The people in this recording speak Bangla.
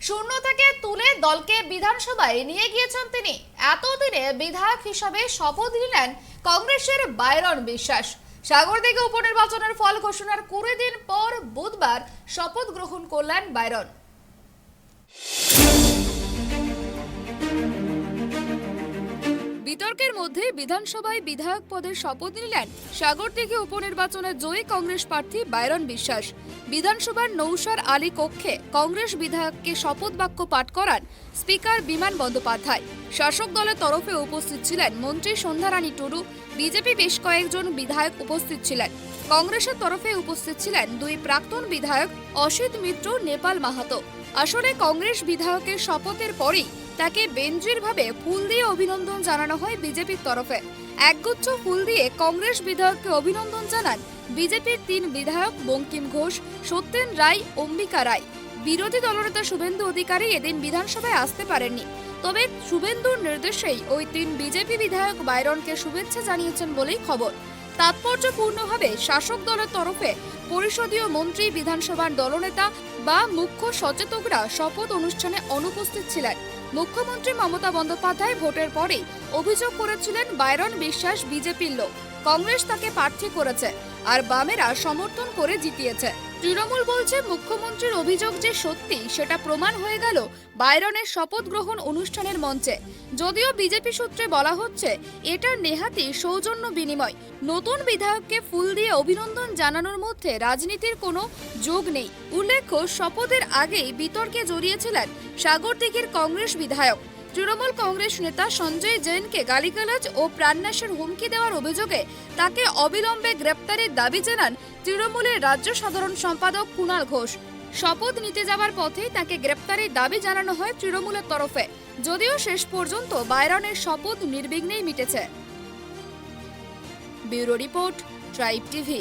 শূন্য থেকে তুলে দলকে বিধানসভায় নিয়ে গিয়েছেন তিনি। এতদিনে বিধায়ক হিসাবে শপথ নিলেন কংগ্রেসের বাইরন বিশ্বাস। সাগরদিঘি উপনির্বাচনের ফল ঘোষণার 20 দিন পর বুধবার শপথ গ্রহণ করলেন বাইরন। বিতর্কের মধ্যে বিধানসভায় বিধায়ক পদের শপথ নিলেন সাগরদিঘি উপনির্বাচনের জয়ী কংগ্রেস প্রার্থী বাইরন বিশ্বাস। বিধানসভার নৌসার আলী কক্ষে কংগ্রেস বিধায়ককে শপথ বাক্য পাঠ করান স্পিকার বিমান বন্দ্যোপাধ্যায়। শাসক দলের তরফে উপস্থিত ছিলেন মন্ত্রী সন্ধ্যারানী টুডু, বিজেপি বেশ কয়েকজন বিধায়ক উপস্থিত ছিলেন। কংগ্রেসের তরফে উপস্থিত ছিলেন দুই প্রাক্তন বিধায়ক অসিত মিত্র, নেপাল মাহাতো। আসলে কংগ্রেস বিধায়কের শপথের পরেই তাকে বেঞ্জিরভাবে ফুল দিয়ে অভিনন্দন জানানো হয় বিজেপির তরফে। একগুচ্ছ ফুল দিয়ে কংগ্রেস বিধায়ককে অভিনন্দন জানান বিজেপির 3 বিধায়ক বঙ্কিম ঘোষ, সত্যেন রায়, অম্বিকা রায়। বিরোধী দলনেতা শুভেন্দু অধিকারী এদিন বিধানসভায় আসতে পারেননি, তবে শুভেন্দুর নির্দেশেই ওই 3 বিজেপি বিধায়ক বাইরনকে শুভেচ্ছা জানিয়েছেন বলেই খবর। তাৎপর্যপূর্ণভাবে শাসক দলের তরফে পরিষদীয় মন্ত্রী, বিধানসভার দলনেতা বা মুখ্য সচেতকরা শপথ অনুষ্ঠানে অনুপস্থিত ছিলেন। মুখ্যমন্ত্রী মমতা বন্দ্যোপাধ্যায় ভোটের পরেই অভিযোগ করেছিলেন বাইরন বিশ্বাস বিজেপির লোক, কংগ্রেস তাকে প্রার্থী করেছে আর বামেরা সমর্থন করে জিতিয়েছে। তৃণমূল বলছে মুখ্যমন্ত্রীর অভিযোগ যে সত্যি সেটা প্রমাণ হয়ে গেল বাইরনের শপথ গ্রহণ অনুষ্ঠানের মঞ্চে। যদিও বিজেপি সূত্রে বলা হচ্ছে এটা নেহাতি সৌজন্য বিনিময়। নতুন বিধায়ককে ফুল দিয়ে অভিনন্দন জানানোর মধ্যে রাজনীতির কোনো যোগ নেই। উল্লেখ্য, শপথের আগেই বিতর্কে জড়িয়েছিলেন সাগরদিঘির কংগ্রেস বিধায়ক। তৃণমূল কংগ্রেস নেতা সঞ্জয় জৈনকে গালিগালাজ ও প্রাণনাশের হুমকি দেওয়ার অভিযোগে তাকে অবিলম্বে গ্রেপ্তারের দাবি জানান তৃণমূলের রাজ্য সাধারণ সম্পাদক কুণাল ঘোষ। শপথ নিতে যাওয়ার পথেই তাকে গ্রেপ্তারের দাবি জানানো হয় তৃণমূলের তরফে। যদিও শেষ পর্যন্ত বাইরনের শপথ নির্বিঘ্নেই মিটেছে। Bureau report, tribe TV.